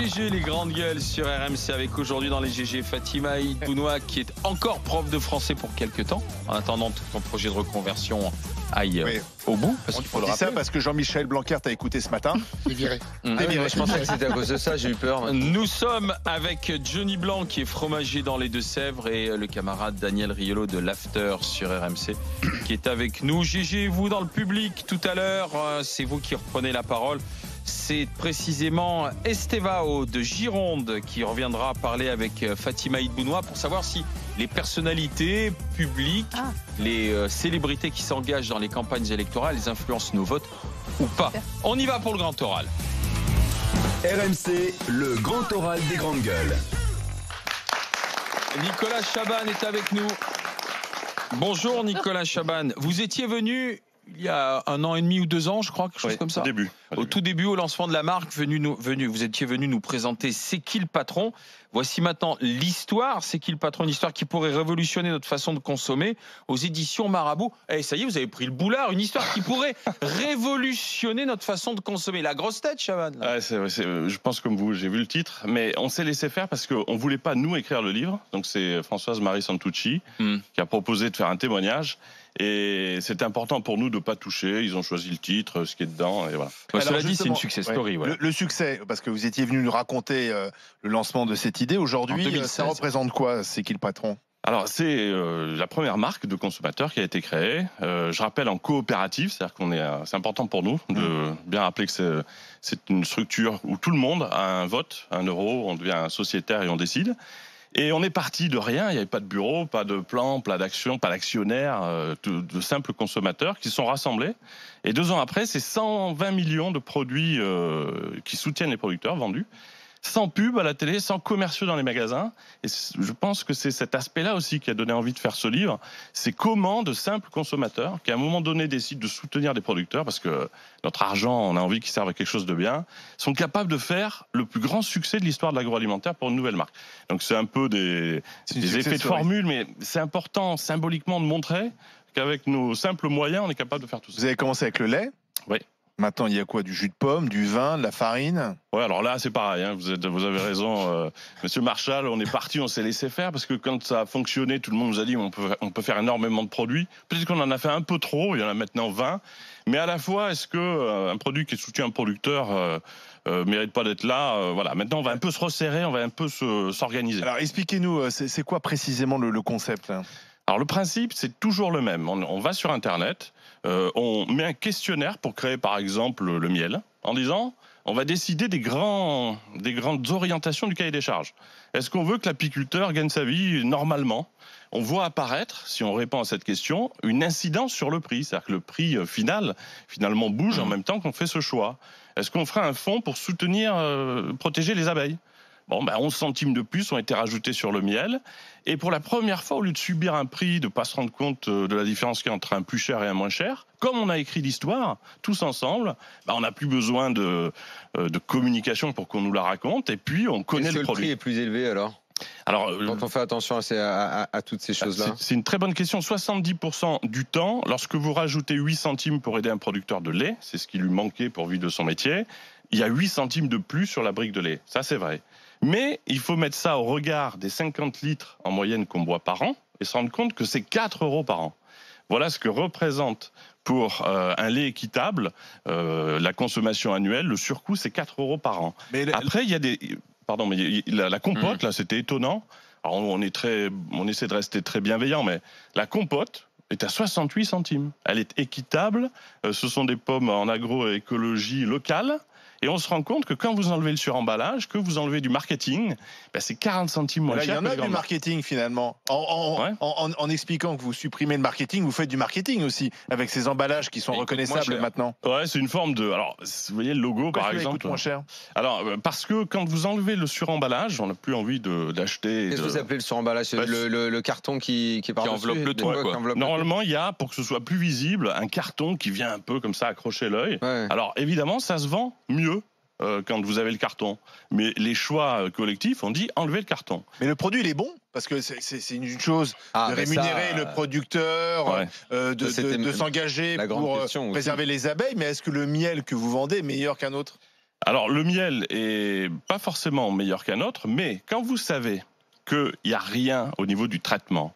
GG, les grandes gueules sur RMC, avec aujourd'hui dans les GG Fatima Bounoua qui est encore prof de français pour quelques temps, en attendant que ton projet de reconversion aille au bout. Parce qu'il faut le dit rappeler. ça parce que Jean-Michel Blanquer t'a écouté ce matin. Il est viré. Je pensais que c'était à cause de ça, j'ai eu peur. Nous sommes avec Johnny Blanc qui est fromager dans les Deux-Sèvres et le camarade Daniel Riolo de l'After sur RMC qui est avec nous. GG, vous dans le public tout à l'heure, c'est vous qui reprenez la parole. C'est précisément Estevao de Gironde qui reviendra parler avec Fatima Bounoua pour savoir si les personnalités publiques, les célébrités qui s'engagent dans les campagnes électorales, elles influencent nos votes ou pas. On y va pour le grand oral. RMC, le grand oral des grandes gueules. Nicolas Chaban est avec nous. Bonjour Nicolas Chaban. Vous étiez venu il y a 1 an et demi ou 2 ans, je crois, quelque chose comme ça. Au tout début, au lancement de la marque, vous étiez venu nous présenter C'est qui le patron. Voici maintenant l'histoire. C'est qui le patron, une histoire qui pourrait révolutionner notre façon de consommer aux éditions Marabout. Eh, ça y est, vous avez pris le boulard. Une histoire qui pourrait révolutionner notre façon de consommer. La grosse tête, Chaban. Je pense comme vous, j'ai vu le titre, mais on s'est laissé faire parce qu'on ne voulait pas nous écrire le livre. Donc c'est Françoise Marie Santucci qui a proposé de faire un témoignage. Et c'était important pour nous de ne pas toucher. Ils ont choisi le titre, ce qui est dedans, et voilà. Cela dit, c'est une success story. Ouais. Le succès, parce que vous étiez venu nous raconter le lancement de cette idée. Aujourd'hui, ça représente quoi? C'est qui le patron? Alors, c'est la première marque de consommateurs qui a été créée. Je rappelle en coopérative, c'est-à-dire c'est important pour nous de bien rappeler que c'est une structure où tout le monde a un vote, 1 euro, on devient un sociétaire et on décide. Et on est parti de rien, il n'y avait pas de bureau, pas de plan, pas d'action, pas d'actionnaires, de simples consommateurs qui sont rassemblés. Et 2 ans après, c'est 120 millions de produits qui soutiennent les producteurs vendus, sans pub à la télé, sans commerciaux dans les magasins. Et je pense que c'est cet aspect-là aussi qui a donné envie de faire ce livre. C'est comment de simples consommateurs, qui à un moment donné décident de soutenir des producteurs, parce que notre argent, on a envie qu'il serve à quelque chose de bien, sont capables de faire le plus grand succès de l'histoire de l'agroalimentaire pour une nouvelle marque. Donc c'est un peu des effets de formule, mais c'est important symboliquement de montrer qu'avec nos simples moyens, on est capable de faire tout ça. Vous avez commencé avec le lait. Oui. Maintenant, il y a quoi? Du jus de pomme, du vin, de la farine? Ouais, alors là, c'est pareil, hein, vous avez raison. Monsieur Marchal, on est parti, on s'est laissé faire, parce que quand ça a fonctionné, tout le monde nous a dit on peut faire énormément de produits. Peut-être qu'on en a fait un peu trop, il y en a maintenant 20. Mais à la fois, est-ce que un produit qui soutient un producteur mérite pas d'être là? Voilà, maintenant, on va un peu se resserrer, on va un peu s'organiser. Alors, expliquez-nous, c'est quoi précisément le concept là? Alors le principe, c'est toujours le même. On va sur Internet, on met un questionnaire pour créer par exemple le miel, en disant on va décider des grandes orientations du cahier des charges. Est-ce qu'on veut que l'apiculteur gagne sa vie normalement? On voit apparaître, si on répond à cette question, une incidence sur le prix. C'est-à-dire que le prix finalement bouge en même temps qu'on fait ce choix. Est-ce qu'on ferait un fonds pour soutenir, protéger les abeilles? 11 centimes de plus ont été rajoutés sur le miel. Et pour la première fois, au lieu de subir un prix, de ne pas se rendre compte de la différence qu'il y a entre un plus cher et un moins cher, comme on a écrit l'histoire, tous ensemble, on n'a plus besoin de communication pour qu'on nous la raconte. Et puis, on connaît le produit. Est-ce que le prix est plus élevé alors quand on fait attention à toutes ces choses-là? C'est une très bonne question. 70% du temps, lorsque vous rajoutez 8 centimes pour aider un producteur de lait, c'est ce qui lui manquait pour vivre de son métier, il y a 8 centimes de plus sur la brique de lait. Ça, c'est vrai. Mais il faut mettre ça au regard des 50 litres en moyenne qu'on boit par an et se rendre compte que c'est 4 euros par an. Voilà ce que représente pour un lait équitable la consommation annuelle. Le surcoût, c'est 4 euros par an. Après, il y a des... Pardon, mais la compote, là, c'était étonnant. Alors, on essaie de rester très bienveillant, mais la compote est à 68 centimes. Elle est équitable. Ce sont des pommes en agroécologie locale. Et on se rend compte que quand vous enlevez le suremballage, que vous enlevez du marketing, c'est 40 centimes moins cher. Il y en a du marketing finalement. En expliquant que vous supprimez le marketing, vous faites du marketing aussi, avec ces emballages qui sont reconnaissables maintenant. Ouais, c'est une forme de... Alors, vous voyez le logo par exemple. Coûte moins cher. Alors, parce que quand vous enlevez le suremballage, on n'a plus envie d'acheter... Qu'est-ce que vous appelez le suremballage? C'est le carton qui est par-dessus, enveloppe le tout. Normalement, il y a, pour que ce soit plus visible, un carton qui vient un peu comme ça accrocher l'œil. Ouais. Alors, évidemment, ça se vend mieux quand vous avez le carton. Mais les choix collectifs ont dit enlever le carton. Mais le produit, il est bon? Parce que c'est une chose de rémunérer le producteur, de s'engager pour préserver les abeilles. Mais est-ce que le miel que vous vendez est meilleur qu'un autre? Alors, le miel est pas forcément meilleur qu'un autre, mais quand vous savez qu'il n'y a rien au niveau du traitement,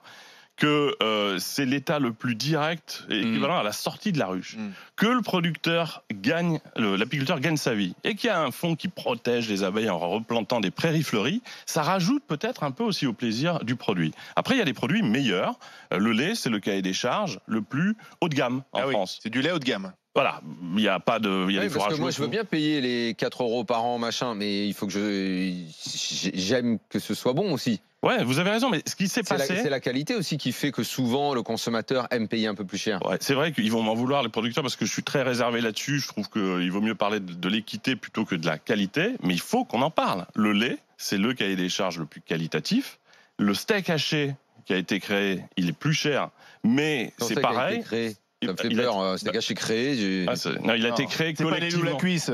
que c'est l'état le plus direct et équivalent à la sortie de la ruche, que le producteur gagne, l'apiculteur gagne sa vie, et qu'il y a un fonds qui protège les abeilles en replantant des prairies fleuries, ça rajoute peut-être un peu aussi au plaisir du produit. Après, il y a des produits meilleurs. Le lait, c'est le cahier des charges le plus haut de gamme en France. C'est du lait haut de gamme. Voilà, il n'y a pas de... Il y a des parce que moi, je veux bien payer les 4 € par an, machin, mais il faut que j'aime que ce soit bon aussi. Ouais, vous avez raison, mais ce qui s'est passé... C'est la qualité aussi qui fait que souvent, le consommateur aime payer un peu plus cher. Ouais, c'est vrai qu'ils vont m'en vouloir, les producteurs, parce que je suis très réservé là-dessus. Je trouve qu'il vaut mieux parler de l'équité plutôt que de la qualité, mais il faut qu'on en parle. Le lait, c'est le cahier des charges le plus qualitatif. Le steak haché qui a été créé, il est plus cher, mais c'est pareil. Ça me fait peur, c'était gâché créé. Non, il a été créé collectivement. C'est pas les loups la cuisse.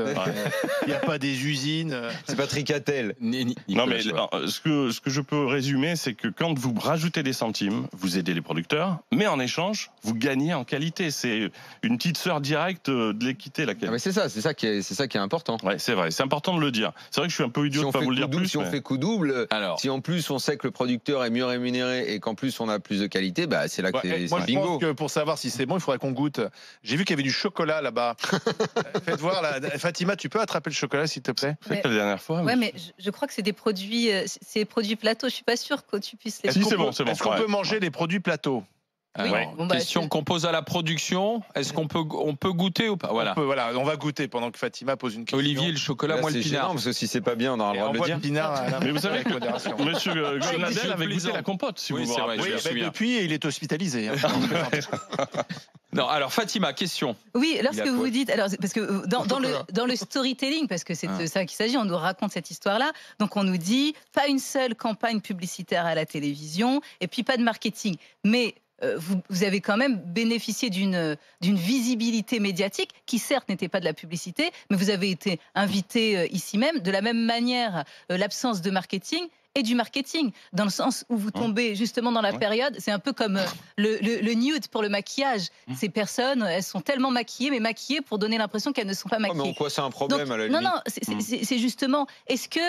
Il n'y a pas des usines. C'est pas Tricatel. Non, mais ce que je peux résumer, c'est que quand vous rajoutez des centimes, vous aidez les producteurs, mais en échange, vous gagnez en qualité. C'est une petite sœur directe de l'équité, la qualité. Mais c'est ça qui est important. Ouais, c'est vrai, c'est important de le dire. C'est vrai que je suis un peu idiot de pas vous le dire plus. Si on fait coup double, si en plus on sait que le producteur est mieux rémunéré et qu'en plus on a plus de qualité, bah c'est là que c'est bingo. Moi, je pense que pour savoir si c'est bon, il faudrait qu'on goûte. J'ai vu qu'il y avait du chocolat là-bas. Faites voir là. Fatima, tu peux attraper le chocolat s'il te plaît? C'est la dernière fois. Ouais, mais je crois que c'est des produits plateaux. Je suis pas sûre que tu puisses les. Est-ce qu'on peut manger les produits plateaux? Oui. Question qu'on pose à la production, est-ce qu'on peut goûter ou pas? Voilà. On va goûter pendant que Fatima pose une question. Olivier, le chocolat, moi le pinard. Parce que si c'est pas bien, on a le droit de le dire. Pinard, mais vous savez que Monsieur Gonadel avait goûté la compote, si vous vous rappelez. Depuis, il est hospitalisé. Non, alors Fatima, question. Oui, lorsque vous dites, alors parce que dans le storytelling, parce que c'est de ça qu'il s'agit, on nous raconte cette histoire-là. Donc on nous dit pas une seule campagne publicitaire à la télévision et puis pas de marketing, mais vous avez quand même bénéficié d'une visibilité médiatique qui certes n'était pas de la publicité, mais vous avez été invité ici même. De la même manière, l'absence de marketing et du marketing, dans le sens où vous tombez justement dans la période, c'est un peu comme le nude pour le maquillage. Ces personnes, elles sont tellement maquillées, mais maquillées pour donner l'impression qu'elles ne sont pas maquillées. Mais en quoi c'est un problème? Donc, à la limite? Non, c'est justement, est-ce que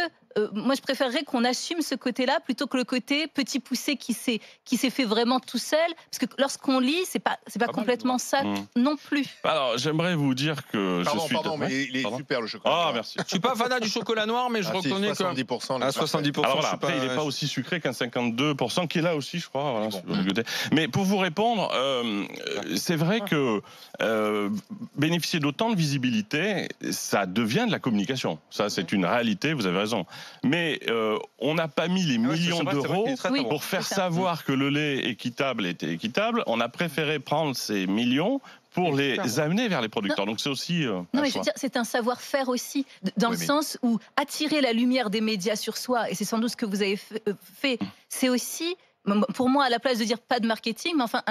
moi je préférerais qu'on assume ce côté-là plutôt que le côté petit poussé qui s'est fait vraiment tout seul, parce que lorsqu'on lit, c'est pas complètement ça non plus. Alors j'aimerais vous dire que pardon, mais il est super le chocolat. Ah merci. Je suis pas fanat du chocolat noir, mais je reconnais que 70%. À 70%. Alors voilà, après il n'est pas aussi sucré qu'un 52% qui est là aussi, je crois. Voilà, mais pour vous répondre, c'est vrai que bénéficier d'autant de visibilité, ça devient de la communication. Ça c'est une réalité. Vous avez raison. Mais on n'a pas mis les millions d'euros pour faire savoir que le lait équitable était équitable. On a préféré prendre ces millions pour les amener vers les producteurs. Donc c'est aussi non, mais je veux dire, c'est un savoir-faire aussi, dans le sens où attirer la lumière des médias sur soi, et c'est sans doute ce que vous avez fait, c'est aussi... Pour moi, à la place de dire pas de marketing, mais enfin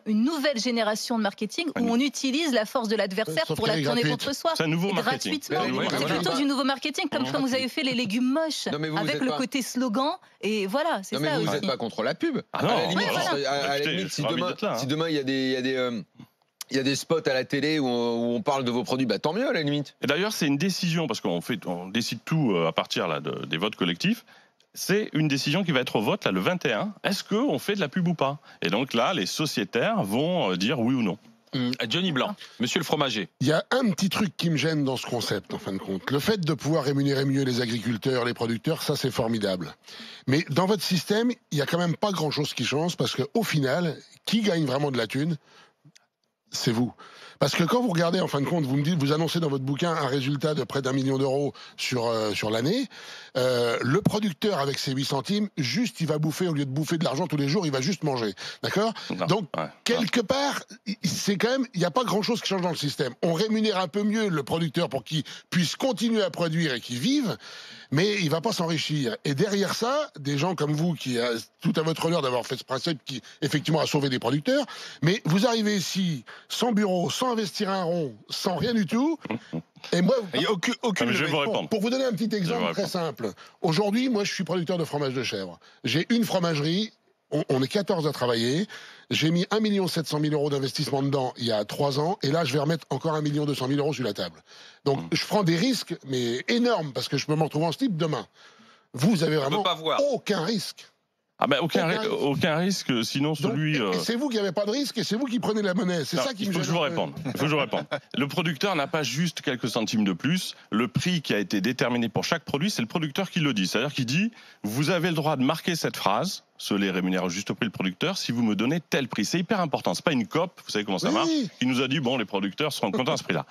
une nouvelle génération de marketing où on utilise la force de l'adversaire pour la tourner contre soi. C'est un nouveau marketing. Gratuitement. C'est plutôt du nouveau marketing, comme vous avez fait les légumes moches, avec le côté slogan. Et voilà, c'est ça aussi. Mais vous n'êtes pas contre la pub. Ah non, à la limite, si demain il y a des spots à la télé où on parle de vos produits, bah tant mieux à la limite. Et d'ailleurs, c'est une décision, parce qu'on décide tout à partir là, des votes collectifs. C'est une décision qui va être au vote là, le 21. Est-ce qu'on fait de la pub ou pas? Et donc là, les sociétaires vont dire oui ou non. Johnny Blanc, monsieur le fromager. Il y a un petit truc qui me gêne dans ce concept, en fin de compte. Le fait de pouvoir rémunérer mieux les agriculteurs, les producteurs, ça c'est formidable. Mais dans votre système, il n'y a quand même pas grand-chose qui change, parce qu'au final, qui gagne vraiment de la thune? C'est vous. Parce que quand vous regardez, en fin de compte, vous annoncez dans votre bouquin un résultat de près d'1 million d'euros sur l'année. Le producteur, avec ses 8 centimes, juste, il va bouffer, au lieu de bouffer de l'argent tous les jours, il va juste manger. D'accord? Donc, quelque part, c'est quand même, il n'y a pas grand-chose qui change dans le système. On rémunère un peu mieux le producteur pour qu'il puisse continuer à produire et qu'il vive, mais il ne va pas s'enrichir. Et derrière ça, des gens comme vous, qui a tout à votre honneur d'avoir fait ce principe qui, effectivement, a sauvé des producteurs, mais vous arrivez ici, sans bureau, sans investir un rond, sans rien du tout. Et moi, il n'y a aucune je vais vous répondre. Pour vous donner un petit exemple très simple. Aujourd'hui, moi, je suis producteur de fromage de chèvre. J'ai une fromagerie On est 14 à travailler. J'ai mis 1 700 000 € d'investissement dedans il y a 3 ans. Et là, je vais remettre encore 1 200 000 € sur la table. Donc, je prends des risques, mais énormes, parce que je peux me retrouver en slip demain. Vous avez vraiment aucun risque. Ah ben aucun risque, sinon celui... C'est vous qui n'avez pas de risque et c'est vous qui prenez la monnaie. C'est ça qui me gêne. Il faut que je vous réponde. Le producteur n'a pas juste quelques centimes de plus. Le prix qui a été déterminé pour chaque produit, c'est le producteur qui le dit. C'est-à-dire qu'il dit, vous avez le droit de marquer cette phrase, les rémunère juste au prix le producteur, si vous me donnez tel prix. C'est hyper important. C'est pas une COP, vous savez comment ça marche, qui nous a dit, bon, les producteurs seront contents à ce prix-là.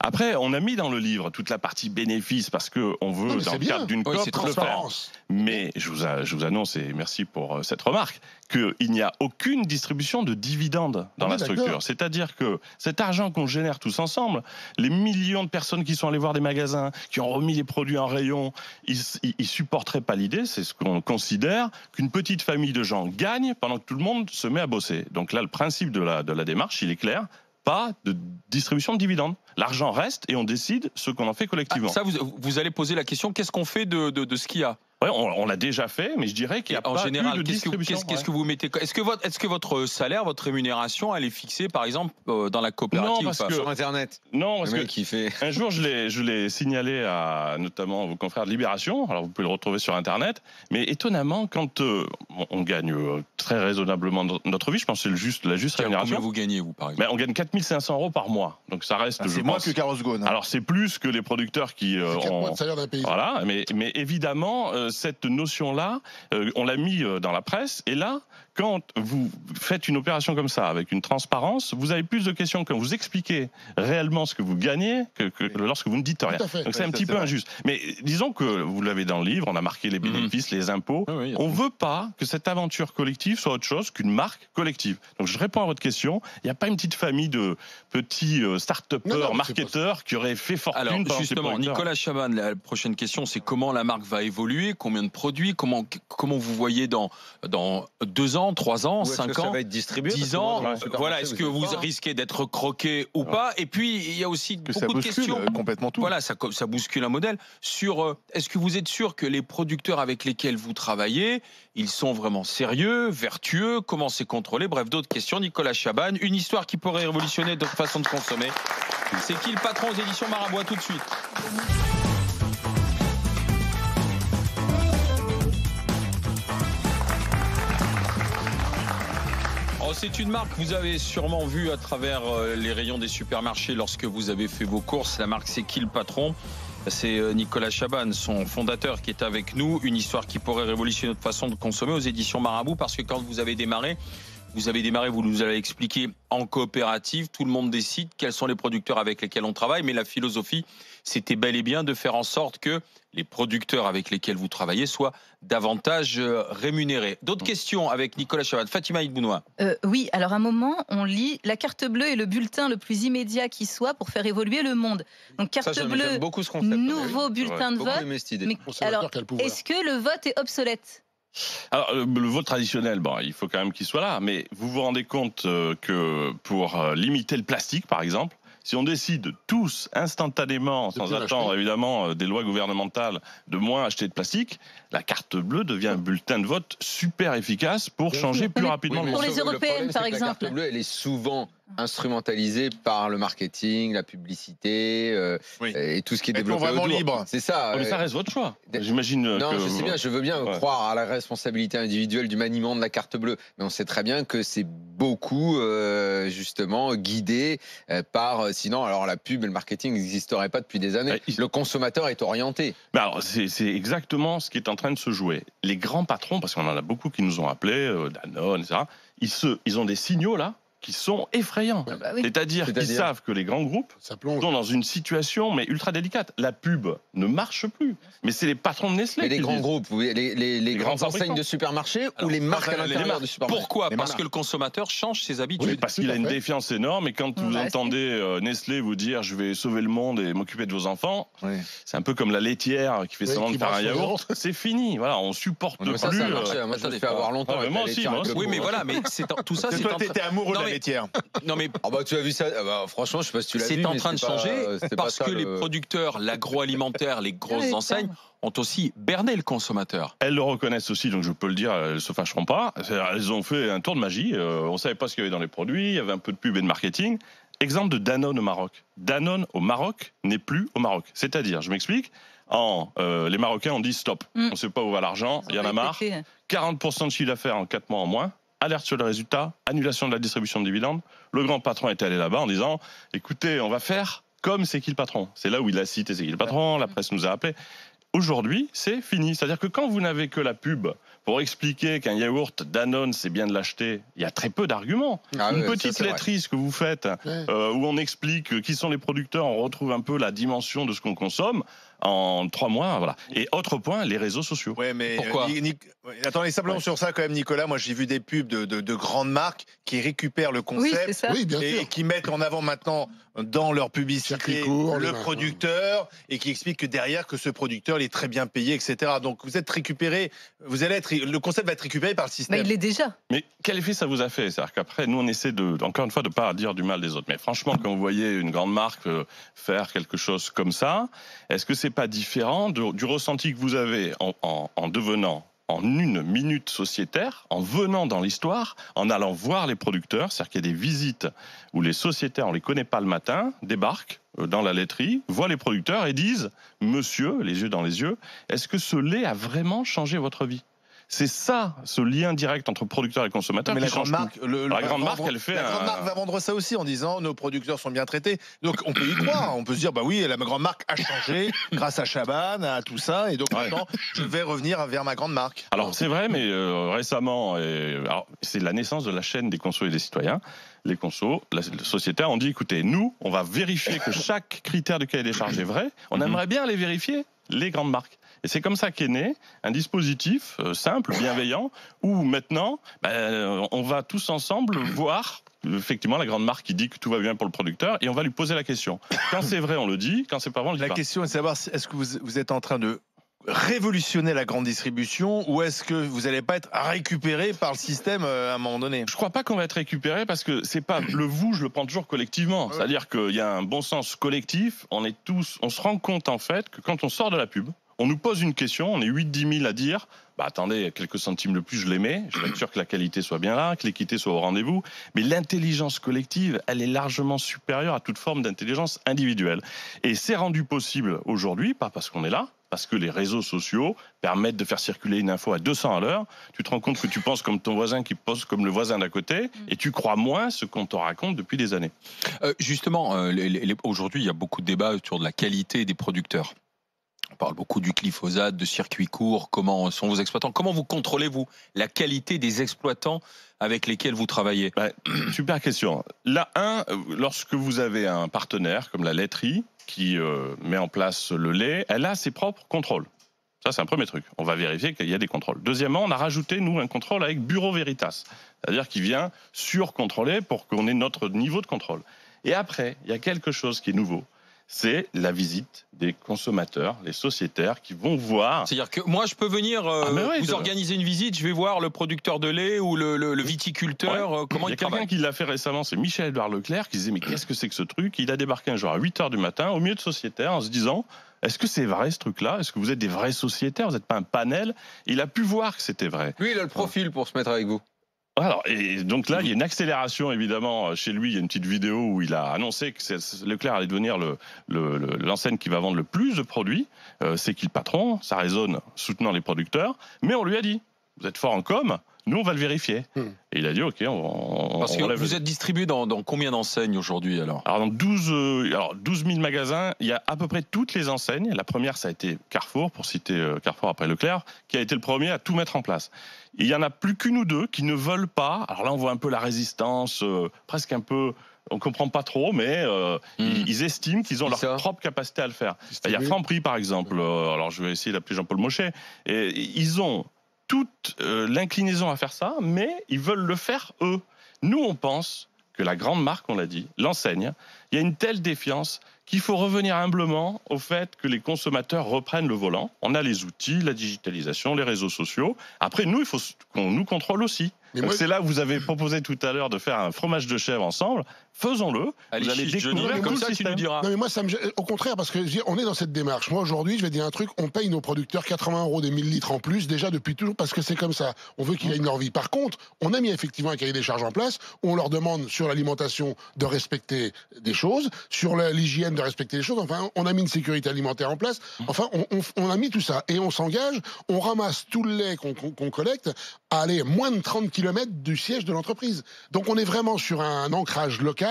Après, on a mis dans le livre toute la partie bénéfices parce qu'on veut, dans le cadre d'une COP, le faire. Mais je vous annonce, et merci pour cette remarque, qu'il n'y a aucune distribution de dividendes dans la structure. C'est-à-dire que cet argent qu'on génère tous ensemble, les millions de personnes qui sont allées voir des magasins, qui ont remis les produits en rayon, ils supporteraient pas l'idée, c'est ce qu'on considère, qu'une petite famille de gens gagne pendant que tout le monde se met à bosser. Donc là, le principe de la démarche, il est clair. Pas de distribution de dividendes. L'argent reste et on décide ce qu'on en fait collectivement. Ça, vous allez poser la question, qu'est-ce qu'on fait de ce qu'il y a ? Ouais, on l'a déjà fait, mais je dirais qu'il n'y a pas général, plus de distribution. Qu'est-ce que vous mettez ? Est-ce que votre salaire, votre rémunération, elle est fixée, par exemple, dans la coopérative ? Non, sur Internet. Non, parce que un jour, je l'ai signalé à notamment vos confrères de Libération. Alors, vous pouvez le retrouver sur Internet. Mais étonnamment, quand on gagne très raisonnablement notre vie, je pense que c'est la juste rémunération. Combien vous gagnez, vous, par exemple ? On gagne 4 500 € par mois. Donc, ça reste. C'est moins que Carlos Ghosn. Alors, c'est plus que les producteurs qui ont. 4 mois de salaire d'un pays. Voilà, mais évidemment, cette notion-là, on l'a mis dans la presse. Et là, quand vous faites une opération comme ça, avec une transparence, vous avez plus de questions quand vous expliquez réellement ce que vous gagnez que lorsque vous ne dites rien. Donc c'est un petit peu injuste. Mais disons que vous l'avez dans le livre, on a marqué les bénéfices, les impôts. Oui, on ne veut pas que cette aventure collective soit autre chose qu'une marque collective. Donc je réponds à votre question. Il n'y a pas une petite famille de petits start-upers, marketeurs qui auraient fait fortune. Alors justement, Nicolas Chaban, la prochaine question, c'est comment la marque va évoluer, combien de produits, comment vous voyez dans 2 ans, 3 ans, 5 ans, 10 ans, voilà, est-ce que vous risquez d'être croqué ou pas? Et puis il y a aussi beaucoup de questions. Complètement tout. Voilà, ça bouscule un modèle sur est-ce que vous êtes sûr que les producteurs avec lesquels vous travaillez, ils sont vraiment sérieux, vertueux, comment c'est contrôlé? Bref, d'autres questions. Nicolas Chaban, une histoire qui pourrait révolutionner notre façon de consommer. C'est qui le patron aux éditions Marabout? Tout de suite. C'est une marque que vous avez sûrement vue à travers les rayons des supermarchés lorsque vous avez fait vos courses. La marque, c'est qui le patron? C'est Nicolas Chaban, son fondateur, qui est avec nous. Une histoire qui pourrait révolutionner notre façon de consommer aux éditions Marabout, parce que quand vous avez démarré, vous nous avez expliqué en coopérative, tout le monde décide quels sont les producteurs avec lesquels on travaille, mais la philosophie, c'était bel et bien de faire en sorte que les producteurs avec lesquels vous travaillez soient davantage rémunérés. D'autres questions avec Nicolas Chaban. Fatima Idbounoua. Oui, alors à un moment, on lit la carte bleue est le bulletin le plus immédiat qui soit pour faire évoluer le monde. Donc carte bleue, nouveau bulletin de vote. Mais alors, est-ce que le vote est obsolète ? Alors, le vote traditionnel, il faut quand même qu'il soit là, mais vous vous rendez compte que pour limiter le plastique, par exemple, si on décide tous instantanément, sans attendre évidemment des lois gouvernementales, de moins acheter de plastique, la carte bleue devient un bulletin de vote super efficace pour changer plus rapidement. Pour les européennes, par exemple. La carte bleue, elle est souvent instrumentalisée par le marketing, la publicité et tout ce qui est développé autour. Libre. C'est ça. Mais ça reste votre choix. J'imagine. Non, je sais bien. Je veux bien croire à la responsabilité individuelle du maniement de la carte bleue, mais on sait très bien que c'est beaucoup justement guidé par. Sinon, alors la pub et le marketing n'existeraient pas depuis des années. Le consommateur est orienté. Mais alors, c'est exactement ce qui est en train de se jouer. Les grands patrons, parce qu'on en a beaucoup qui nous ont appelés, Danone, etc. Ils ont des signaux là qui sont effrayants. C'est-à-dire qu'ils savent que les grands groupes sont dans une situation ultra délicate. La pub ne marche plus. Mais c'est les patrons de Nestlé. Mais les grands groupes, les grandes enseignes de supermarché ou les marques à l'intérieur du supermarché? Pourquoi? Parce que le consommateur change ses habitudes. Oui, parce qu'il a une défiance énorme, et quand vous entendez Nestlé vous dire je vais sauver le monde et m'occuper de vos enfants, c'est un peu comme la laitière qui fait semblant de faire un yaourt. C'est fini. Voilà, on supporte plus. Ça a marché. Moi, je me fais avoir longtemps. Moi aussi. Oui, mais voilà, mais tout ça, c'est toi, t'étais amoureux de la laitière. Non mais tu as vu ça franchement, je sais pas si tu l'as vu. C'est en train de changer parce que les producteurs, l'agroalimentaire, les grosses enseignes ont aussi berné le consommateur. Elles le reconnaissent aussi, donc je peux le dire, elles ne se fâcheront pas. Elles ont fait un tour de magie. On ne savait pas ce qu'il y avait dans les produits. Il y avait un peu de pub et de marketing. Exemple de Danone au Maroc. Danone au Maroc n'est plus au Maroc. C'est-à-dire, je m'explique, les Marocains ont dit stop. On ne sait pas où va l'argent, il y en a marre. 40% de chiffre d'affaires en 4 mois en moins. Alerte sur les résultats, annulation de la distribution de dividendes. Le grand patron est allé là-bas en disant écoutez, on va faire comme c'est qui le patron. C'est là où il a cité c'est qui le patron, la presse nous a appelé. Aujourd'hui, c'est fini. C'est-à-dire que quand vous n'avez que la pub pour expliquer qu'un yaourt Danone, c'est bien de l'acheter, il y a très peu d'arguments. Une petite laiterie, ce que vous faites, où on explique qui sont les producteurs, on retrouve un peu la dimension de ce qu'on consomme en 3 mois. Voilà. Et autre point, les réseaux sociaux. Ouais, mais pourquoi attendez, simplement sur ça quand même, Nicolas. Moi, j'ai vu des pubs de grandes marques qui récupèrent le concept et qui mettent en avant maintenant dans leur publicité le producteur et qui expliquent que derrière que ce producteur il est très bien payé, etc. Donc vous êtes récupéré, le concept va être récupéré par le système. Il l'est déjà. Mais quel effet ça vous a fait? C'est-à-dire qu'après, nous on essaie encore une fois de pas dire du mal des autres. Mais franchement, quand vous voyez une grande marque faire quelque chose comme ça, est-ce que c'est pas différent du ressenti que vous avez en devenant en 1 minute sociétaire, en venant dans l'histoire, en allant voir les producteurs, c'est-à-dire qu'il y a des visites où les sociétaires, on ne les connaît pas le matin, débarquent dans la laiterie, voient les producteurs et disent « Monsieur, les yeux dans les yeux, est-ce que ce lait a vraiment changé votre vie ?» C'est ça, ce lien direct entre producteur et consommateur qui change tout. La grande marque, elle fait La grande marque va vendre ça aussi en disant nos producteurs sont bien traités. Donc on peut y croire, on peut se dire bah oui, la grande marque a changé grâce à Chaban, à tout ça, et donc maintenant je vais revenir vers ma grande marque. Alors c'est vrai, mais récemment, c'est la naissance de la chaîne des consos et des citoyens. Les consos, les sociétaires ont dit écoutez, nous, on va vérifier que chaque critère de cahier des charges est vrai. On aimerait bien les vérifier, les grandes marques. Et c'est comme ça qu'est né un dispositif simple, bienveillant, où maintenant, on va tous ensemble voir effectivement la grande marque qui dit que tout va bien pour le producteur et on va lui poser la question. Quand c'est vrai, on le dit. Quand c'est pas vrai, on le dit pas. La question est de savoir est-ce que vous êtes en train de révolutionner la grande distribution ou est-ce que vous n'allez pas être récupéré par le système à un moment donné? Je crois pas qu'on va être récupéré parce que c'est pas le vous, je le prends toujours collectivement. Ouais. C'est-à-dire qu'il y a un bon sens collectif. On se rend compte en fait que quand on sort de la pub, on nous pose une question, on est 8-10 000 à dire attendez, quelques centimes de plus, je les mets, je vais être sûr que la qualité soit bien là, que l'équité soit au rendez-vous. Mais l'intelligence collective, elle est largement supérieure à toute forme d'intelligence individuelle. Et c'est rendu possible aujourd'hui, pas parce qu'on est là, parce que les réseaux sociaux permettent de faire circuler une info à 200 à l'heure. Tu te rends compte que tu penses comme ton voisin qui pense comme le voisin d'à côté et tu crois moins ce qu'on te raconte depuis des années. Justement, aujourd'hui, il y a beaucoup de débats autour de la qualité des producteurs. On parle beaucoup du glyphosate, de circuits courts, comment sont vos exploitants. Comment vous contrôlez-vous la qualité des exploitants avec lesquels vous travaillez? Super question. Là, lorsque vous avez un partenaire comme la laiterie qui met en place le lait, elle a ses propres contrôles. Ça, c'est un premier truc. On va vérifier qu'il y a des contrôles. Deuxièmement, on a rajouté, nous, un contrôle avec Bureau Veritas. C'est-à-dire qu'il vient surcontrôler pour qu'on ait notre niveau de contrôle. Et après, il y a quelque chose qui est nouveau. C'est la visite des consommateurs, les sociétaires qui vont voir. C'est-à-dire que moi, je peux venir vous organiser une visite, je vais voir le producteur de lait ou le viticulteur, comment il travaille. Il y a quelqu'un qui l'a fait récemment, c'est Michel-Édouard Leclerc, qui disait mais qu'est-ce que c'est que ce truc? Il a débarqué un jour à 8h du matin au milieu de sociétaires en se disant est-ce que c'est vrai ce truc-là? Est-ce que vous êtes des vrais sociétaires? Vous n'êtes pas un panel? Il a pu voir que c'était vrai. Lui, il a le profil pour se mettre avec vous. Alors, et donc là, il y a une accélération, évidemment, chez lui. Il y a une petite vidéo où il a annoncé que Leclerc allait devenir l'enseigne qui va vendre le plus de produits. C'est qui le patron? Ça résonne soutenant les producteurs. Mais on lui a dit, vous êtes fort en com', nous, on va le vérifier. Et il a dit, OK, Parce que vous êtes distribué dans combien d'enseignes aujourd'hui, alors? Alors, dans 12 000 magasins, il y a à peu près toutes les enseignes. La première, ça a été Carrefour, pour citer Carrefour après Leclerc, qui a été le premier à tout mettre en place. Il y en a plus qu'une ou deux qui ne veulent pas. Alors là, on voit un peu la résistance, presque un peu... On comprend pas trop, mais ils estiment qu'ils ont leur propre capacité à le faire. Il y a Franprix, par exemple. Alors, je vais essayer d'appeler Jean-Paul Mochet. Et ils ont toute l'inclinaison à faire ça, mais ils veulent le faire eux. Nous, on pense que la grande marque, on l'a dit, l'enseigne, il y a une telle défiance qu'il faut revenir humblement au fait que les consommateurs reprennent le volant. On a les outils, la digitalisation, les réseaux sociaux. Après, nous, il faut qu'on nous contrôle aussi. C'est là où vous avez proposé tout à l'heure de faire un fromage de chèvre ensemble. Faisons-le. Allez, vous allez découvrir comme ça, tu nous diras. Non, mais moi, ça me... au contraire, parce que on est dans cette démarche. Moi, aujourd'hui, je vais dire un truc, on paye nos producteurs 80 € des 1000 litres en plus, déjà depuis toujours, parce que c'est comme ça. On veut qu'ils gagnent leur vie. Par contre, on a mis effectivement un cahier des charges en place, où on leur demande sur l'alimentation de respecter des choses, sur l'hygiène de respecter des choses. Enfin, on a mis une sécurité alimentaire en place. Enfin, on a mis tout ça. Et on s'engage, on ramasse tout le lait qu'on collecte à aller moins de 30 km du siège de l'entreprise. Donc, on est vraiment sur un ancrage local.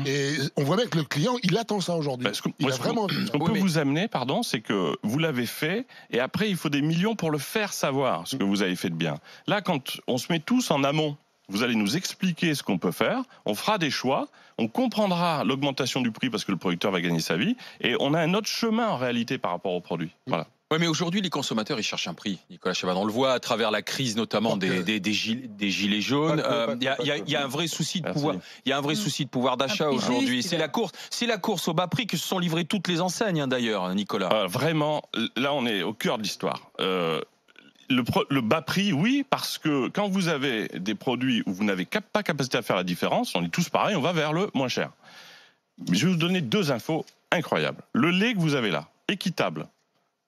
Et on voit bien que le client, il attend ça aujourd'hui. Ce qu'on peut vous amener, c'est que vous l'avez fait, et après, il faut des millions pour le faire savoir, ce que vous avez fait de bien. Là, quand on se met tous en amont, vous allez nous expliquer ce qu'on peut faire, on fera des choix, on comprendra l'augmentation du prix parce que le producteur va gagner sa vie, et on a un autre chemin en réalité par rapport au produit. Voilà. Oui, mais aujourd'hui, les consommateurs, ils cherchent un prix. Nicolas Chaban, on le voit à travers la crise, notamment des gilets jaunes. Il y a un vrai souci de pouvoir. Il y a un vrai souci de pouvoir d'achat aujourd'hui. C'est la course au bas prix que se sont livrées toutes les enseignes, d'ailleurs, Nicolas. Vraiment, là, on est au cœur de l'histoire. Le bas prix, oui, parce que quand vous avez des produits où vous n'avez pas capacité à faire la différence, on est tous pareils, on va vers le moins cher. Je vais vous donner 2 infos incroyables. Le lait que vous avez là, équitable.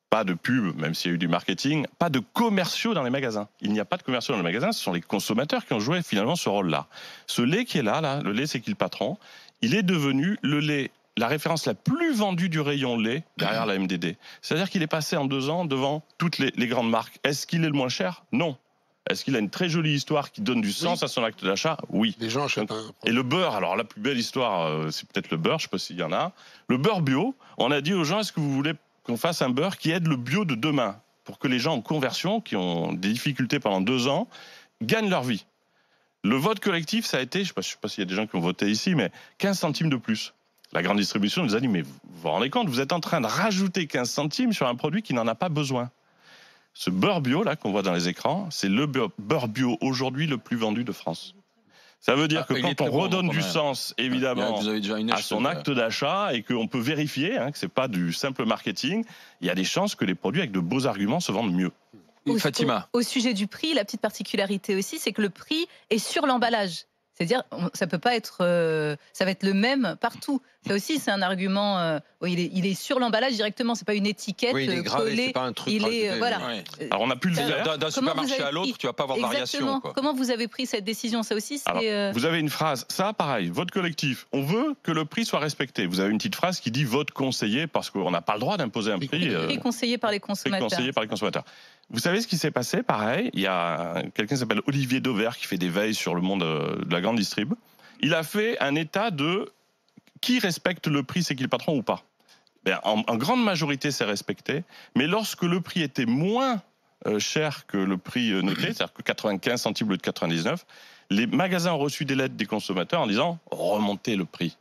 Pas de pub, même s'il y a eu du marketing, pas de commerciaux dans les magasins. Il n'y a pas de commerciaux dans les magasins, ce sont les consommateurs qui ont joué finalement ce rôle-là. Ce lait qui est là, le lait c'est qui le patron, il est devenu le lait, la référence la plus vendue du rayon lait derrière la MDD. C'est-à-dire qu'il est passé en 2 ans devant toutes les grandes marques. Est-ce qu'il est le moins cher? Non. Est-ce qu'il a une très jolie histoire qui donne du sens à son acte d'achat? Oui. Les gens achètent Et le beurre, alors la plus belle histoire, c'est peut-être le beurre, je ne sais pas s'il y en a. Le beurre bio, on a dit aux gens, est-ce que vous voulez qu'on fasse un beurre qui aide le bio de demain, pour que les gens en conversion, qui ont des difficultés pendant 2 ans, gagnent leur vie. Le vote collectif, ça a été, je ne sais pas s'il y a des gens qui ont voté ici, mais 15 centimes de plus. La grande distribution nous a dit, mais vous vous rendez compte, vous êtes en train de rajouter 15 centimes sur un produit qui n'en a pas besoin. Ce beurre bio, là, qu'on voit dans les écrans, c'est le beurre bio aujourd'hui le plus vendu de France. Ça veut dire que quand on redonne du sens, évidemment, à son acte d'achat et qu'on peut vérifier que ce n'est pas du simple marketing, il y a des chances que les produits avec de beaux arguments se vendent mieux. Fatima. Au sujet du prix, la petite particularité aussi, c'est que le prix est sur l'emballage. C'est-à-dire, ça peut pas être, ça va être le même partout. Ça aussi, c'est un argument. Il est sur l'emballage directement. C'est pas une étiquette collée. C'est pas un truc. Voilà. Ouais. Alors on a pu le faire d'un supermarché à l'autre. Tu vas pas avoir de variation. Comment vous avez pris cette décision? Ça aussi, c'est. Vous avez une phrase. Ça, pareil. Vote collectif. On veut que le prix soit respecté. Vous avez une petite phrase qui dit vote conseillé parce qu'on n'a pas le droit d'imposer un prix. Prix conseillé par les consommateurs. Conseillé par les consommateurs. Vous savez ce qui s'est passé? Pareil, il y a quelqu'un qui s'appelle Olivier Dauvert qui fait des veilles sur le monde de la grande distrib. Il a fait un état de qui respecte le prix, c'est qui le patron ou pas. En grande majorité, c'est respecté. Mais lorsque le prix était moins cher que le prix noté, c'est-à-dire que 95 centimes au lieu de 99, les magasins ont reçu des lettres des consommateurs en disant remontez le prix.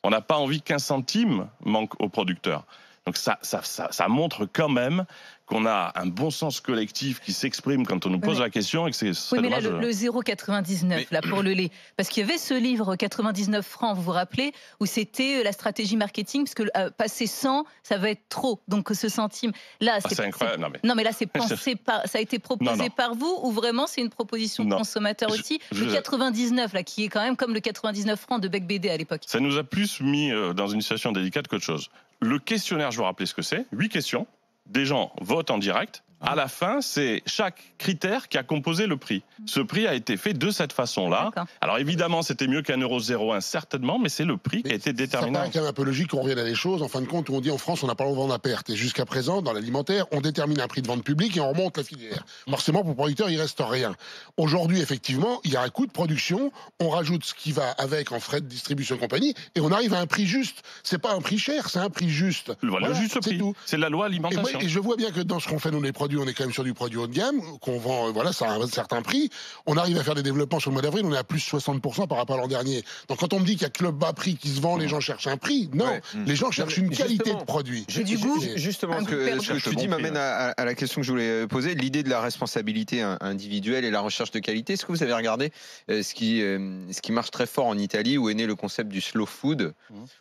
On n'a pas envie qu'un centime manque aux producteurs. Donc ça montre quand même qu'on a un bon sens collectif qui s'exprime quand on nous pose la question et que c'est oui, mais là, le 0,99 là pour le lait, parce qu'il y avait ce livre 99 francs, vous vous rappelez, où c'était la stratégie marketing, parce que passer 100, ça va être trop. Donc ce centime, là, c'est incroyable. Non, mais là, c'est pensé par, ça a été proposé par vous, ou vraiment c'est une proposition de consommateur aussi. Le 99 là, qui est quand même comme le 99 francs de Bec BD à l'époque. Ça nous a plus mis dans une situation délicate qu'autre chose. Le questionnaire, je vous rappelle ce que c'est, 8 questions. Des gens votent en direct. À la fin, c'est chaque critère qui a composé le prix. Ce prix a été fait de cette façon-là. Alors évidemment, c'était mieux qu'un €0,01, certainement, mais c'est le prix qui a été déterminant. Ça paraît quand même un peu logique qu'on revienne à des choses, en fin de compte, où on dit en France, on n'a pas le droit de vendre à perte. Et jusqu'à présent, dans l'alimentaire, on détermine un prix de vente public et on remonte la filière. Forcément, pour le producteur, il reste rien. Aujourd'hui, effectivement, il y a un coût de production, on rajoute ce qui va avec en frais de distribution et compagnie, et on arrive à un prix juste. C'est pas un prix cher, c'est un prix juste. Voilà, le juste prix. C'est la loi alimentation. Et je vois bien que dans ce qu'on fait, nous, les producteurs, produit, on est quand même sur du produit haut de gamme, qu'on vend, voilà, ça a un certain prix. On arrive à faire des développements sur le mois d'avril, on est à plus 60% par rapport à l'an dernier. Donc quand on me dit qu'il y a que le bas prix qui se vend, les gens cherchent un prix. Non, les gens cherchent une qualité de produit. Justement, ce que tu dis m'amène à la question que je voulais poser, l'idée de la responsabilité individuelle et la recherche de qualité. Est-ce que vous avez regardé ce qui marche très fort en Italie, où est né le concept du slow food,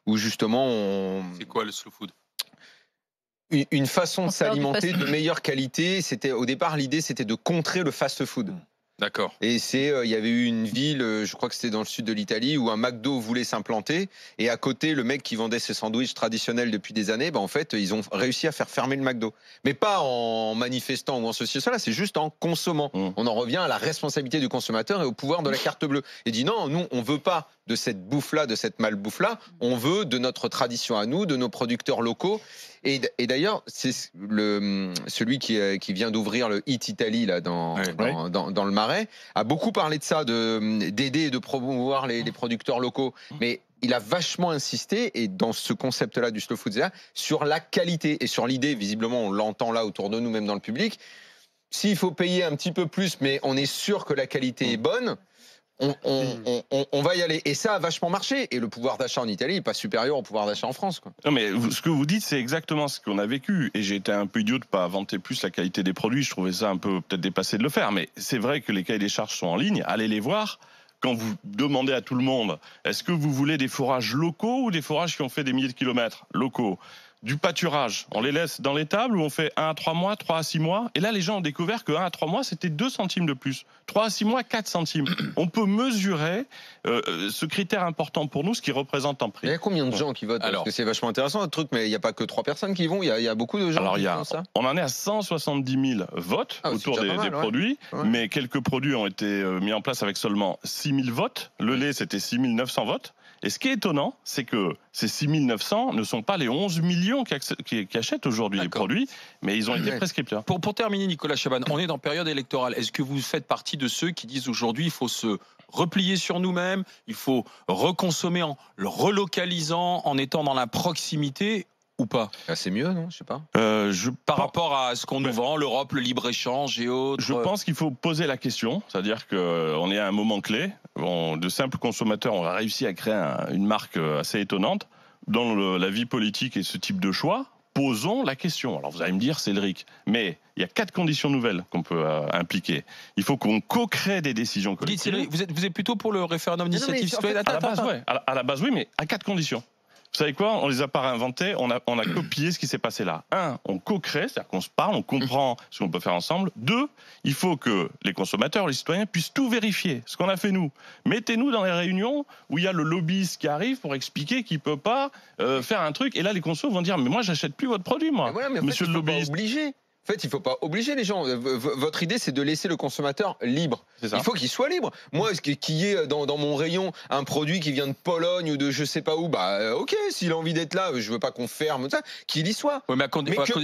où justement C'est quoi le slow food? Une façon de s'alimenter de meilleure qualité. C'était au départ, l'idée c'était de contrer le fast-food. D'accord. Et il y avait eu une ville, je crois que c'était dans le sud de l'Italie, où un McDo voulait s'implanter. Et à côté, le mec qui vendait ses sandwichs traditionnels depuis des années, en fait, ils ont réussi à faire fermer le McDo. Mais pas en manifestant ou en ceci et cela, c'est juste en consommant. On en revient à la responsabilité du consommateur et au pouvoir de la carte bleue. Et dit non, nous, on veut pas de cette bouffe-là, de cette malbouffe-là. On veut de notre tradition à nous, de nos producteurs locaux. Et d'ailleurs, c'est celui qui vient d'ouvrir le Eat Italy là, dans le Marais, a beaucoup parlé de ça, d'aider et de promouvoir les producteurs locaux. Mais il a vachement insisté, et dans ce concept-là du slow food, sur la qualité et sur l'idée, visiblement, on l'entend là autour de nous, même dans le public. S'il faut payer un petit peu plus, mais on est sûr que la qualité est bonne, on va y aller. Et ça a vachement marché. Et le pouvoir d'achat en Italie n'est pas supérieur au pouvoir d'achat en France, quoi. Non, mais ce que vous dites, c'est exactement ce qu'on a vécu. Et j'ai été un peu idiot de ne pas vanter plus la qualité des produits. Je trouvais ça un peu peut-être dépassé de le faire. Mais c'est vrai que les cahiers des charges sont en ligne. Allez les voir. Quand vous demandez à tout le monde, est-ce que vous voulez des fourrages locaux ou des fourrages qui ont fait des milliers de kilomètres locaux? Du pâturage, on les laisse dans les tables où on fait 1 à 3 mois, 3 à 6 mois. Et là, les gens ont découvert que 1 à 3 mois, c'était 2 centimes de plus. 3 à 6 mois, 4 centimes. On peut mesurer ce critère important pour nous, ce qui représente en prix. Il y a combien de gens qui votent? Parce que c'est vachement intéressant, le truc, mais il n'y a pas que 3 personnes qui vont. Il y a beaucoup de gens qui font ça. On en est à 170 000 votes autour des produits. Mais quelques produits ont été mis en place avec seulement 6 000 votes. Le lait, c'était 6 900 votes. Et ce qui est étonnant, c'est que ces 6 900 ne sont pas les 11 millions qui achètent aujourd'hui les produits, mais ils ont été prescripteurs. Pour terminer, Nicolas Chaban, on est dans période électorale. Est-ce que vous faites partie de ceux qui disent aujourd'hui il faut se replier sur nous-mêmes, il faut reconsommer en le relocalisant, en étant dans la proximité ou pas? C'est mieux, non? Je sais pas. Par rapport à ce qu'on nous vend, l'Europe, le libre-échange et autres. Je pense qu'il faut poser la question, c'est-à-dire qu'on est à un moment clé. De simples consommateurs, on a réussi à créer une marque assez étonnante. Dans la vie politique et ce type de choix, posons la question. Alors vous allez me dire, c'est le RIC. Mais il y a 4 conditions nouvelles qu'on peut impliquer. Il faut qu'on co-crée des décisions collectives. Vous êtes plutôt pour le référendum d'initiative citoyenne? À la base, oui, mais à 4 conditions. Vous savez quoi? On les a pas inventés, on a copié ce qui s'est passé là. 1, on co-crée, c'est-à-dire qu'on se parle, on comprend ce qu'on peut faire ensemble. 2, il faut que les consommateurs, les citoyens puissent tout vérifier, ce qu'on a fait nous. Mettez-nous dans les réunions où il y a le lobbyiste qui arrive pour expliquer qu'il peut pas faire un truc. Et là, les consommateurs vont dire, mais moi, j'achète plus votre produit, moi. Mais monsieur le lobbyiste. En fait, il ne faut pas obliger les gens. Votre idée, c'est de laisser le consommateur libre. Il faut qu'il soit libre. Moi, qu'il y ait dans mon rayon un produit qui vient de Pologne ou de je sais pas où, ok, s'il a envie d'être là, je veux pas qu'on ferme ça, qu'il y soit. Oui, mais à condition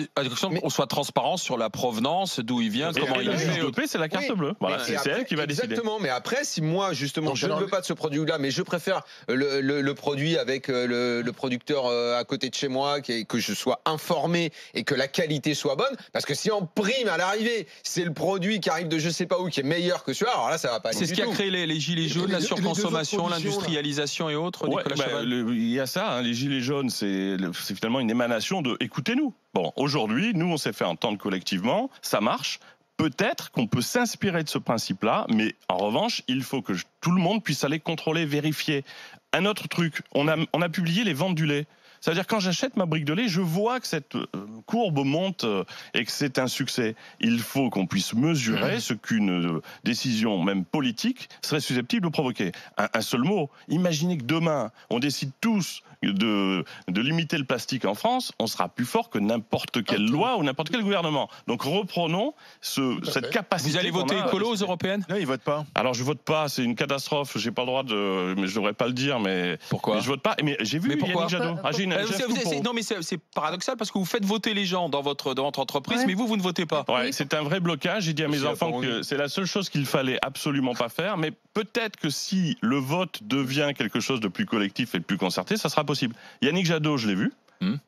qu'on soit transparent sur la provenance, d'où il vient, comment il est fait. C'est la carte bleue. Voilà, c'est elle qui va décider. Exactement. Mais après, si moi, justement, je ne veux pas de ce produit-là, mais je préfère le produit avec le producteur à côté de chez moi, que je sois informé et que la qualité soit bonne, parce que si en prime à l'arrivée, c'est le produit qui arrive de je sais pas où qui est meilleur que celui-là, alors là ça va pas aller. C'est ce qui a créé les gilets jaunes, la surconsommation, l'industrialisation et autres. Il y a ça, les gilets jaunes, c'est finalement une émanation de écoutez-nous. Bon, aujourd'hui, nous on s'est fait entendre collectivement, ça marche. Peut-être qu'on peut s'inspirer de ce principe-là, mais en revanche, il faut que tout le monde puisse aller contrôler, vérifier. Un autre truc, on a publié les ventes du lait. C'est-à-dire quand j'achète ma brique de lait, je vois que cette courbe monte et que c'est un succès. Il faut qu'on puisse mesurer ce qu'une décision, même politique, serait susceptible de provoquer. Un seul mot, imaginez que demain, on décide tous de limiter le plastique en France, on sera plus fort que n'importe quelle loi ou n'importe quel gouvernement. Donc reprenons cette capacité. Vous allez voter écolo aux européennes? Non, ils votent pas. Alors je vote pas, c'est une catastrophe, j'ai pas le droit mais je devrais pas le dire, mais pourquoi? Mais je vote pas. Mais j'ai vu Yannick Jadot. Non, mais c'est paradoxal parce que vous faites voter les gens dans votre entreprise, mais vous ne votez pas. Ouais, c'est un vrai blocage. J'ai dit à mes enfants que c'est la seule chose qu'il fallait absolument pas faire. Mais peut-être que si le vote devient quelque chose de plus collectif et de plus concerté, ça sera possible. Yannick Jadot, je l'ai vu.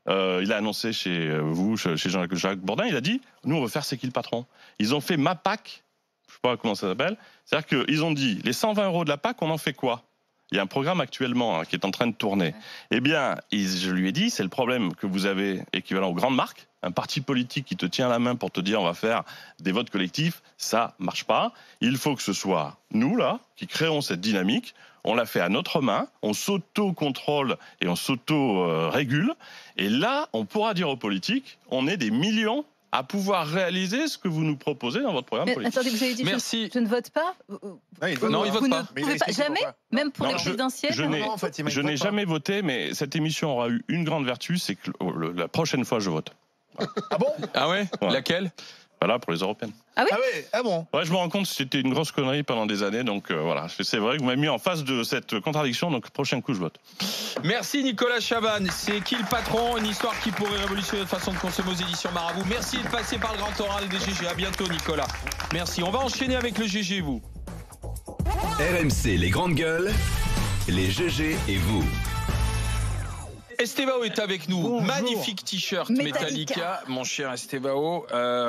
Il a annoncé chez vous, chez Jean-Jacques Bourdin, il a dit, nous on veut faire C'est qui le patron. Ils ont fait ma PAC, je sais pas comment ça s'appelle, c'est-à-dire qu'ils ont dit, les 120 € de la PAC, on en fait quoi? Il y a un programme actuellement qui est en train de tourner. Eh bien, je lui ai dit, c'est le problème que vous avez équivalent aux grandes marques. Un parti politique qui te tient la main pour te dire on va faire des votes collectifs, ça marche pas. Il faut que ce soit nous, là, qui créons cette dynamique. On l'a fait à notre main, on s'auto-contrôle et on s'auto-régule. Et là, on pourra dire aux politiques, on est des millions à pouvoir réaliser ce que vous nous proposez dans votre programme politique. Attendez, vous avez dit Merci. Je ne vote pas. Non, il vote pas. Vous ne pouvez pas jamais, même pour les présidentielles. Je n'ai jamais voté, mais cette émission aura eu une grande vertu, c'est que la prochaine fois, je vote. Ah bon? Ah ouais, laquelle? Voilà, pour les européennes. Ah oui? Ah ouais, ah bon? Ouais, je me rends compte que c'était une grosse connerie pendant des années, donc voilà. C'est vrai que vous m'avez mis en face de cette contradiction, donc prochain coup, je vote. Merci Nicolas Chabannes. C'est qui le patron? Une histoire qui pourrait révolutionner notre façon de consommer aux éditions Marabout. Merci de passer par le grand oral des GG. À bientôt Nicolas. Merci. On va enchaîner avec le GG, vous. RMC, les grandes gueules, les GG et vous. Estevao est avec nous. Bonjour. Magnifique t-shirt Metallica, mon cher Estevao.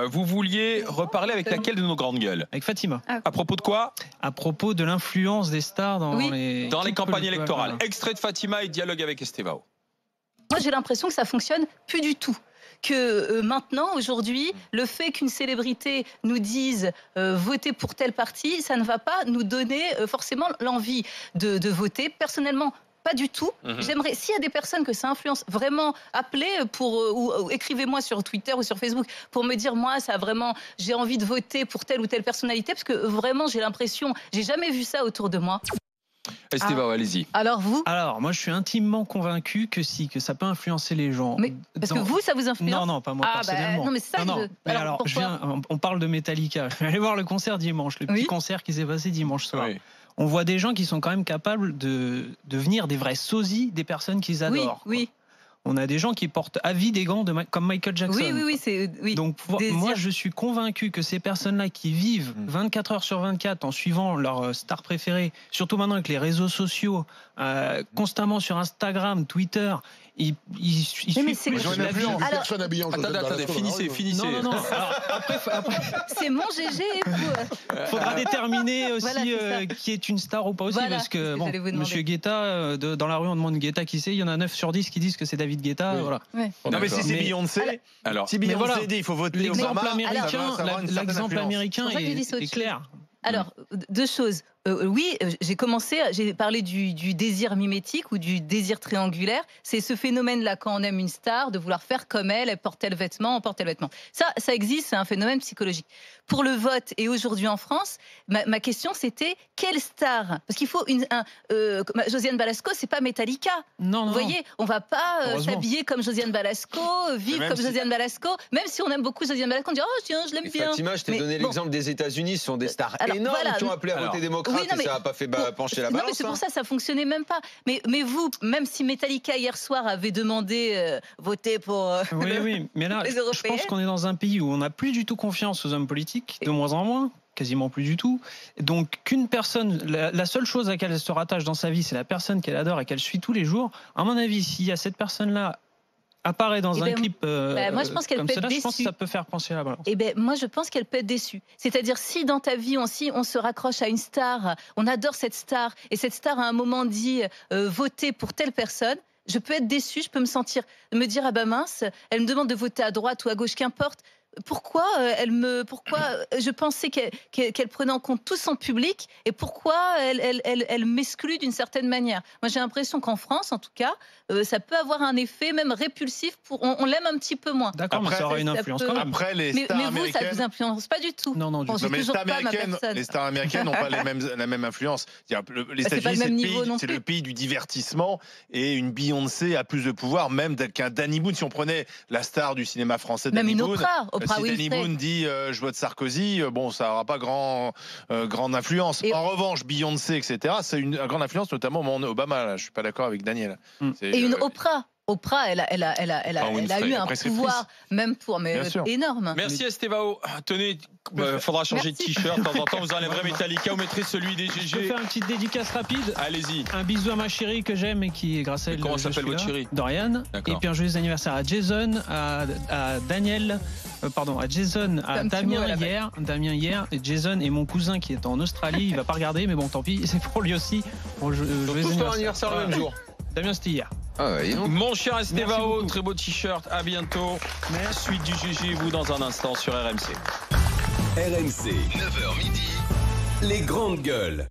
Vous vouliez reparler avec laquelle de nos grandes gueules? Avec Fatima. À propos de quoi? À propos de l'influence des stars dans les campagnes électorales. Extrait de Fatima et dialogue avec Estevao. Moi, j'ai l'impression que ça fonctionne plus du tout. Que maintenant, aujourd'hui, le fait qu'une célébrité nous dise voter pour tel parti, ça ne va pas nous donner forcément l'envie de voter. Personnellement, pas du tout. J'aimerais, s'il y a des personnes que ça influence, vraiment appelez ou écrivez-moi sur Twitter ou sur Facebook pour me dire, moi, ça vraiment, j'ai envie de voter pour telle ou telle personnalité, parce que vraiment, j'ai l'impression, j'ai jamais vu ça autour de moi. Estevao, allez-y. Alors vous? Alors moi je suis intimement convaincu que ça peut influencer les gens. Mais parce que vous, ça vous influence? Non, pas moi personnellement. Non, mais c'est ça. Mais alors on parle de Metallica. Je vais aller voir le concert dimanche, le petit concert qui s'est passé dimanche soir. Oui. On voit des gens qui sont quand même capables de devenir des vrais sosies des personnes qu'ils adorent. Oui. On a des gens qui portent à vie des gants comme Michael Jackson. Oui. Donc moi, je suis convaincu que ces personnes-là qui vivent 24 heures sur 24 en suivant leur star préférée, surtout maintenant avec les réseaux sociaux, constamment sur Instagram, Twitter, ils suivent la vie. Personne habillée en Attendez, finissez. Non. Alors, après, c'est mon GG. Faudra déterminer aussi qui est une star ou pas aussi, parce que Monsieur Guetta, dans la rue on demande Guetta qui c'est, il y en a 9 sur 10 qui disent que c'est David Guetta. Oui. Voilà. Ouais. Non mais si c'est Beyoncé, si Beyoncé dit il faut voter l'exemple américain est clair. Alors, deux choses. Oui, j'ai parlé du désir mimétique ou du désir triangulaire. C'est ce phénomène-là, quand on aime une star, de vouloir faire comme elle porte tel vêtement, on porte tel vêtement. Ça existe, c'est un phénomène psychologique. Pour le vote, et aujourd'hui en France, ma question c'était, quelle star? Parce qu'il faut Josiane Balasco, c'est pas Metallica. Non. Vous voyez, on va pas s'habiller comme Josiane Balasco, vivre comme Josiane Balasco, même si on aime beaucoup Josiane Balasco, on dit, oh tiens, je l'aime bien. Fatima, je t'ai donné l'exemple des États-Unis, ce sont des stars énormes qui ont appelé à voter démocrate et ça n'a pas fait pencher la balance. Non, mais c'est pour ça fonctionnait même pas. Mais vous, même si Metallica hier soir avait demandé voter pour oui, mais là, je pense qu'on est dans un pays où on n'a plus du tout confiance aux hommes politiques, de moins en moins. Quasiment plus du tout. Donc qu'une personne, la seule chose à laquelle elle se rattache dans sa vie, c'est la personne qu'elle adore et qu'elle suit tous les jours. À mon avis, s'il y a cette personne-là apparaît dans un clip moi, je pense qu'elle peut être déçue. Je pense que ça peut faire pencher la balance. Moi, je pense qu'elle peut être déçue. C'est-à-dire, si dans ta vie, on se raccroche à une star, on adore cette star, et cette star, à un moment dit voter pour telle personne, je peux être déçue, je peux me dire, ah ben mince, elle me demande de voter à droite ou à gauche, qu'importe. Pourquoi je pensais qu'elle prenait en compte tout son public, et pourquoi elle m'exclut d'une certaine manière. Moi, j'ai l'impression qu'en France, en tout cas, ça peut avoir un effet même répulsif. On l'aime un petit peu moins. D'accord, mais ça aura une influence quand même. Après, les stars mais vous, américaines... ça ne vous influence pas du tout. Non, du tout. Mais les stars américaines n'ont pas la même influence. Les États-Unis, c'est le pays du divertissement, et une Beyoncé a plus de pouvoir même qu'un Danny Boone. Si on prenait la star du cinéma français, Danny Boone, si Danny Boone dit je vote Sarkozy, ça n'aura pas grande influence. En revanche, Beyoncé, etc., c'est une grande influence, notamment au moment Obama. Là. Je suis pas d'accord avec Daniel. Et une Oprah. Oprah, elle a eu un pouvoir, même pour, mais énorme. Merci Estevao. Tenez, faudra changer de t-shirt. De temps en temps, vous enlèverez Metallica, vous mettrez celui des GG. Je peux faire une petite dédicace rapide. Allez-y. Un bisou à ma chérie que j'aime et qui, grâce à elle, comment s'appelle votre chérie? Dorian. Et puis un joyeux anniversaire à Jason, à Daniel, à Jason, à Damien hier, et Jason et mon cousin qui est en Australie. Il va pas regarder, mais bon, tant pis, c'est pour lui aussi. Bon, tous ton anniversaire le même jour. Damien, c'était hier. Mon cher Estevao, très beau t-shirt, à bientôt. Suite du GG, vous dans un instant sur RMC. RMC, 9h midi, les grandes gueules.